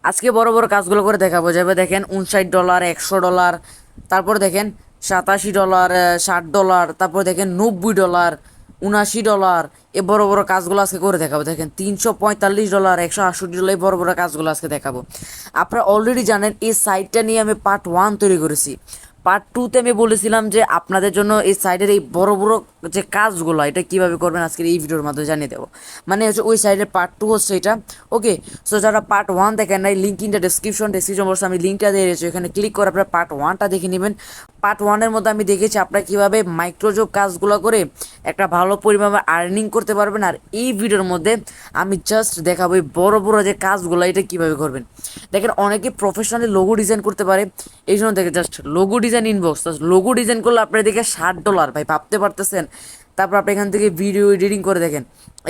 আজকে বড় বড় কাজগুলো করে দেখাবো, যাবে দেখেন $59, $100, তারপর দেখেন $87, $60, তারপর দেখেন $90, $79। এই বড় বড় কাজগুলো আজকে করে দেখাবো। দেখেন $345, $168, এই বড় বড় কাজগুলো আজকে দেখাবো। আপনারা অলরেডি জানেন এই সাইটটা নিয়ে আমি পার্ট 1 তৈরি করেছি। পার্ট 2-তে আমি বলেছিলাম যে আপনাদের জন্য এই সাইডের এই বড় বড় যে কাজগুলো এটা কিভাবে করবেন আজকের এই ভিডিওর মাধ্যমে জানিয়ে দেবো। মানে হচ্ছে ওই সাইডের পার্ট 2 হচ্ছে এটা। ওকে, সো যারা পার্ট 1 দেখেন নাই, লিঙ্ক ইন দ্য ডেসক্রিপশন বক্সে আমি লিঙ্কটা দিয়ে দিয়েছি, এখানে ক্লিক করে আপনারা পার্ট 1টা দেখে নেবেন। পার্ট 1-এর মধ্যে আমি দেখেছি আপনারা কীভাবে মাইক্রোজব কাজগুলো করে একটা ভালো পরিমাণে আর্নিং করতে পারবেন। আর এই ভিডিওর মধ্যে আমি জাস্ট দেখাবো এই বড় বড় যে কাজগুলো এটা কীভাবে করবেন। দেখেন অনেকে প্রফেশনালি লোগো ডিজাইন করতে পারে, এই জন্য দেখে just logo design inbox, logo design করলে আপনার দেখে $60 ভাই, ভাবতে পারতেছেন। তারপর আপনি এখান থেকে ভিডিও এডিটিং করে দেখেন,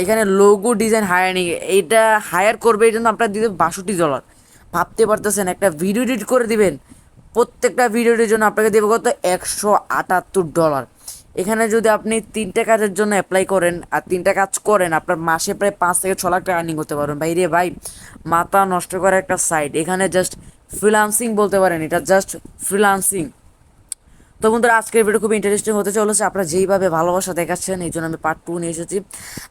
এখানে লোগো ডিজাইন হায়ারিং, এইটা হায়ার করবে এই জন্য আপনার দিতে $62। ভাবতে পারতেছেন একটা ভিডিও এডিট করে দিবেন, প্রত্যেকটা ভিডিওটির জন্য আপনাকে দেবে কত, $178। এখানে যদি আপনি 3টে কাজের জন্য অ্যাপ্লাই করেন আর 3টা কাজ করেন, আপনার মাসে প্রায় 5 থেকে 6 লাখ টাকা আর্নিং করতে পারবেন। ভাই রে ভাই, মাথা নষ্ট করা একটা সাইট। এখানে জাস্ট ফ্রিল্যান্সিং বলতে পারেন, এটা জাস্ট ফ্রিল্যান্সিং। তো বন্ধুরা, আজকের ভিডিও খুব ইন্টারেস্টিং হতে চলেছে। আপনারা যেইভাবে ভালোবাসা দেখাচ্ছেন এই জন্য আমি পার্ট 2 নিয়ে এসেছি।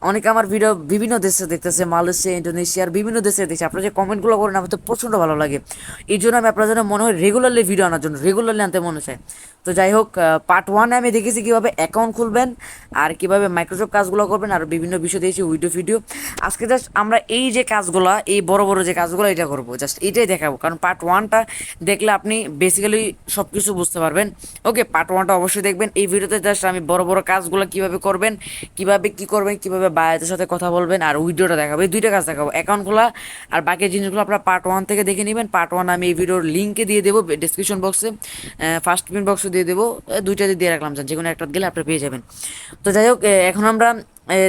অনেকে আমার ভিডিও বিভিন্ন দেশে দেখতেছে, মালয়েশিয়া, ইন্দোনেশিয়ার বিভিন্ন দেশে দেখছে। আপনারা যে কমেন্টগুলো করেন আমার তো প্রচণ্ড ভালো লাগে। এই জন্য আমি আপনার জন্য মনে হয় রেগুলারলি ভিডিও আনার জন্য, রেগুলারলি আনতে মনে চায়। তো যাই হোক, পার্ট 1-এ আমি দেখেছি কীভাবে অ্যাকাউন্ট খুলবেন আর কীভাবে মাইক্রোসফট কাজগুলো করবেন, আর বিভিন্ন বিষয় দিয়েছি ভিডিও। আজকে জাস্ট আমরা এই যে কাজগুলো, এই বড় বড় যে কাজগুলো এটা করবো, জাস্ট এইটাই দেখাবো। কারণ পার্ট 1টা দেখলে আপনি বেসিক্যালি সব কিছু বুঝতে পারবেন। ওকে, পার্ট 1টা অবশ্যই দেখবেন। এই ভিডিওতে জাস্ট আমি বড় বড় কাজগুলো কীভাবে করবেন, কীভাবে কী করবেন, কীভাবে বায়ারদের সাথে কথা বলবেন আর ভিডিওটা দেখাবো। এই 2টা কাজ দেখাবো, অ্যাকাউন্ট খোলা আর বাকি জিনিসগুলো আপনারা পার্ট 1 থেকে দেখে নেবেন। পার্ট 1 আমি এই ভিডিওর লিঙ্কে দিয়ে দেবো ডিসক্রিপশন বক্সে, ফার্স্ট পিন বক্সে দিয়ে দেবো, 2টাতে দিয়ে রাখলাম, যে কোনো একটা গেলে আপনারা পেয়ে যাবেন। তো যাই হোক, এখন আমরা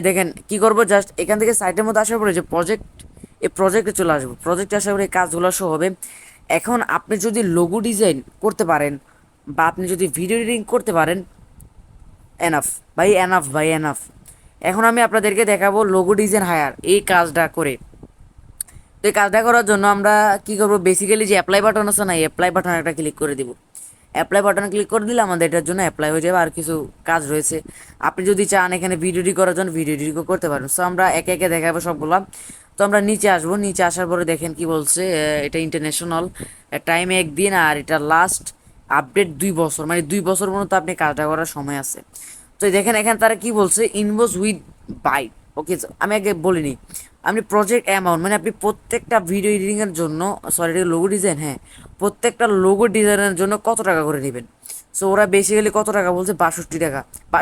দেখেন কি করব, জাস্ট এখান থেকে সাইটের মধ্যে আসার পরে যে প্রজেক্ট, এই প্রজেক্টে চলে আসবো। প্রজেক্টে আসার পরে এই কাজগুলো শো হবে। এখন আপনি যদি লোগো ডিজাইন করতে পারেন বা আপনি যদি ভিডিও এডিটিং করতে পারেন, এনাফ ভাই, এনাফ ভাই, এনাফ। এখন আমি আপনাদেরকে দেখাবো লোগো ডিজাইন হায়ার এই কাজটা করে। তো এই কাজটা করার জন্য আমরা কি করব, বেসিক্যালি যে অ্যাপ্লাই বাটন আছে না, এই অ্যাপ্লাই বাটন একটা ক্লিক করে দিব। অ্যাপ্লাই বাটনে ক্লিক করে দিলে আমাদের এটার জন্য অ্যাপ্লাই হয়ে যাবে। আর কিছু কাজ রয়েছে, আপনি যদি চান এখানে ভিডিও এডিট করার জন্য ভিডিও এডিট করতে পারেন। সো আমরা একে একে দেখাবো সবগুলো। তো আমরা নিচে আসবো, নিচে আসার পরে দেখেন কি বলছে, এটা ইন্টারন্যাশনাল টাইম 1 দিন, আর এটা লাস্ট আপডেট 2 বছর, মানে 2 বছর পর্যন্ত আপনি কাজটা করার সময় আছে। তো দেখেন এখানে তারা কি বলছে, ইনভয়েস উইথ বাই। ওকে, আমি আগে বলিনি, আপনি প্রজেক্ট অ্যামাউন্ট মানে আপনি প্রত্যেকটা ভিডিও এডিটিংয়ের জন্য, সরি এটা লোগো ডিজাইন, হ্যাঁ, প্রত্যেকটা লোগো ডিজাইনের জন্য কত টাকা করে নেবেন। সো ওরা বেসিক্যালি কত টাকা বলছে, $62,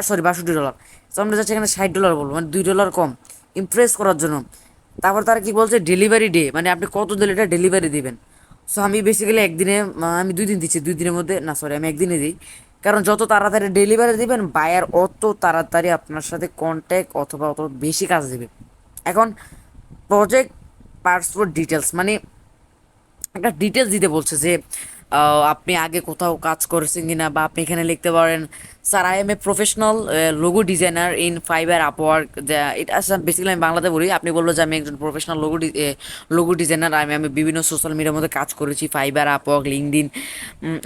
সরি $62। সো আমরা যাচ্ছি এখানে $60 বলবো, মানে $2 কম ইমপ্রেস করার জন্য। তারপর তারা কি বলছে, ডেলিভারি ডে, মানে আপনি কত দিলে এটা ডেলিভারি দিবেন। সো আমি বেসিক্যালি একদিনে, আমি 2 দিন দিচ্ছি, 2 দিনের মধ্যে না, সরি আমি একদিনে দিই। কারণ যত তাড়াতাড়ি ডেলিভারি দিবেন বায়ার অত তাড়াতাড়ি আপনার সাথে কন্ট্যাক্ট অথবা অত বেশি কাজ দেবে। এখন প্রজেক্ট পাসপোর্ট ডিটেলস, মানে একটা ডিটেলস দিতে বলছে যে আপনি আগে কোথাও কাজ করেছেন কিনা, বা আপনি এখানে লিখতে পারেন, sir I M a professional logo designer in fibre Upwork. এটা বেসিক্যালি আমি বাংলাতে বলি, আপনি বললো যে আমি একজন প্রফেশনাল লোগো ডিজাইনার, আমি বিভিন্ন সোশ্যাল মিডিয়ার মধ্যে কাজ করেছি, ফাইবার, আপওয়ার্ক, লিঙ্কডইন।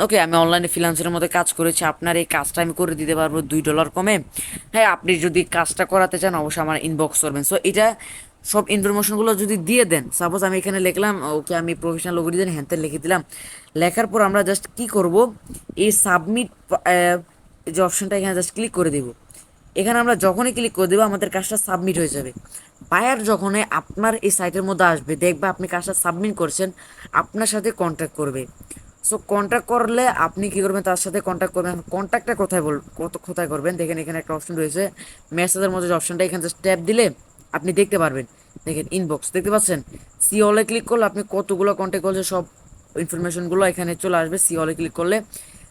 ওকে, আমি অনলাইনে ফ্রিল্যান্সারের মধ্যে কাজ করেছি, আপনার এই কাজটা আমি করে দিতে পারবো $2 কমে। হ্যাঁ, আপনি যদি কাজটা করাতে চান অবশ্যই আমার ইনবক্স করবেন। সো এটা সব ইনফরমেশনগুলো যদি দিয়ে দেন, সাপোজ আমি এখানে লিখলাম ওকে আমি প্রফেশনাল লোগো ডিজাইন, হ্যাঁ লিখে দিলাম। লেখার পর আমরা জাস্ট কি করব, এই সাবমিট যে অপশনটা এখানে জাস্ট ক্লিক করে দেব। এখানে আমরা যখনই ক্লিক করে দেবো আমাদের কাজটা সাবমিট হয়ে যাবে। বায়ার যখনই আপনার এই সাইটের মধ্যে আসবে, দেখবে আপনি কাজটা সাবমিট করছেন, আপনার সাথে কন্ট্যাক্ট করবে। সো কন্ট্যাক্ট করলে আপনি কী করবেন, তার সাথে কন্ট্যাক্ট করবেন। কন্ট্যাক্টটা কোথায় করবেন, দেখেন এখানে একটা অপশন রয়েছে মেসেজের মধ্যে, যে অপশনটা এখানে জাস্ট ট্যাপ দিলে আপনি দেখতে পারবেন। দেখেন ইনবক্স দেখতে পাচ্ছেন, সি অলে ক্লিক করলে আপনি কতগুলো কন্ট্যাক্ট করছে সব ইনফরমেশনগুলো এখানে চলে আসবে সি অলে ক্লিক করলে।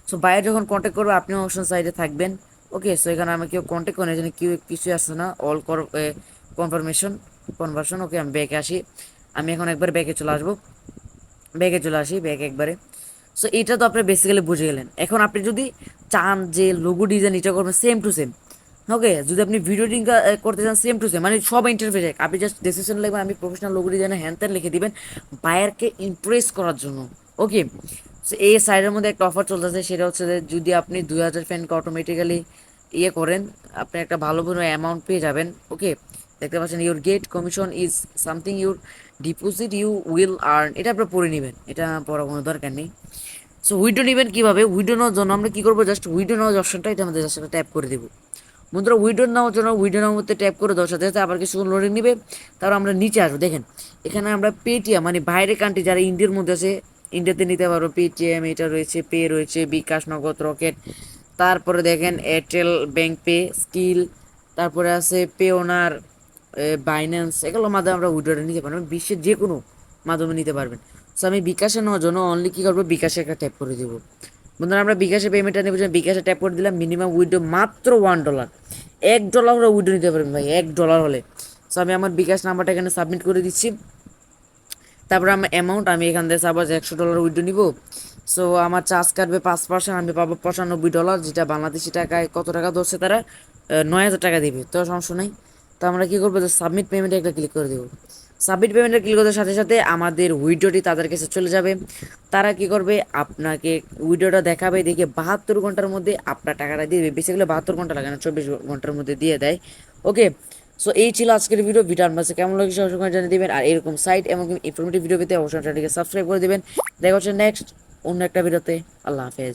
সো বাইরে যখন কন্ট্যাক্ট করবে আপনি অপশন সাইডে থাকবেন। ওকে, সো এখানে আমি কেউ কন্ট্যাক্ট করেন, এখানে কিছুই আসছে না, অল কনভার্সন। ওকে, আমি ব্যাকে আসি, আমি এখন একবার ব্যাকে চলে আসবো, ব্যাকে চলে আসি, ব্যাক একবারে। সো এটা তো আপনি বেসিক্যালি বুঝে গেলেন। এখন আপনি যদি চান যে লোগো ডিজাইন এটা করবেন সেম টু সেম, ওকে, যদি আপনি ভিডিও এডিটিং করতে চান সেম টু সেম, মানে সব ইন্টারফেস এক, আপনি জাস্ট ডেসক্রিপশন লিখবেন আমি প্রফেশনাল লোগো ডিজাইনে হ্যান ত্যান লিখে দিবেন বায়ারকে ইমপ্রেস করার জন্য। ওকে, সো এই সাইডের মধ্যে একটা অফার চলতেছে, সেটা হচ্ছে যে যদি আপনি 2000 ফ্যানকে অটোমেটিক্যালি ইয়ে করেন, আপনি একটা ভালো কোনো অ্যামাউন্ট পেয়ে যাবেন। ওকে, দেখতে পাচ্ছেন your get commission is something your deposit you will earn, এটা আপনি পড়ে নেবেন, এটা পড়ার কোনো দরকার নেই। সো উইডো নেবেন কীভাবে, উইডো নেওয়ার জন্য আমরা কী করবো, জাস্ট উইডো নেওয়ার অপশনটা এটা আমাদের জাস্ট ট্যাপ করে দেবো। বন্ধুরা উইডো নেওয়ার জন্য উইডো নেওয়ার মধ্যে ট্যাপ করে দেওয়ার সাথে সাথে আবার কিছুক্ষণ লোডিং নেবে, তারপর আমরা নিচে আসবো। দেখেন এখানে আমরা পেটিএম, মানে বাইরের কান্ট্রি যারা ইন্ডিয়ার মধ্যে আছে ইন্ডিয়াতে নিতে পারবো, পেটিএম এটা রয়েছে, পে রয়েছে, বিকাশ, নগদ, রকেট, তারপরে দেখেন এয়ারটেল ব্যাংক পে, স্কিল, তারপরে আছে পে ওনার, বাইন্যান্স, এগুলোর মাধ্যমে আমরা উইড্রোটা নিতে পারবেন, বিশ্বের যে কোনো মাধ্যমে নিতে পারবেন। সো আমি বিকাশে নেওয়ার জন্য অনলি কী করবো, বিকাশে একটা ট্যাপ করে দেবো। বন্ধুরা আমরা বিকাশে পেমেন্টটা নেবো, বিকাশে ট্যাপ করে দিলাম, মিনিমাম উইড্রো মাত্র $1, $1 হলে উইড্রো নিতে পারবেন ভাই, $1 হলে। সো আমি আমার বিকাশ নাম্বারটা এখানে সাবমিট করে দিচ্ছি, তারপরে আমার অ্যামাউন্ট আমি এখান থেকে সাপোজ $100 উইড্রো নিব। সো আমার চার্জ কাটবে 5%, আমি পাবো $95, যেটা বাংলাদেশি টাকায় কত টাকা ধরছে তারা, 9,000 টাকা দিবে, তো সমস্যা নাই। তো আমরা কী করবো, সাবমিট পেমেন্টে একটা ক্লিক করে দেবো। সাবমিট পেমেন্টে ক্লিক করার সাথে সাথে আমাদের উইড্রোটি তাদের কাছে চলে যাবে, তারা কি করবে, আপনাকে উইড্রোটা দেখাবে, দেখে 72 ঘন্টার মধ্যে আপনার টাকাটা দিয়ে দেবে, বেসিক্যালি 72 ঘন্টা লাগে না, 24 ঘন্টার মধ্যে দিয়ে দেয়। ওকে, সো এই ছিল আজকের ভিডিও, আপনার কেমন লাগছে অবশ্যই জানিয়ে দেবেন, আর এরকম সাইট এবং ইনফরমেটিভ ভিডিও পেতে অবশ্যই চ্যানেলটিকে সাবস্ক্রাইব করে দেবেন। দেখা হচ্ছে নেক্সট অন্য একটা ভিডিওতে। আল্লাহ হাফেজ।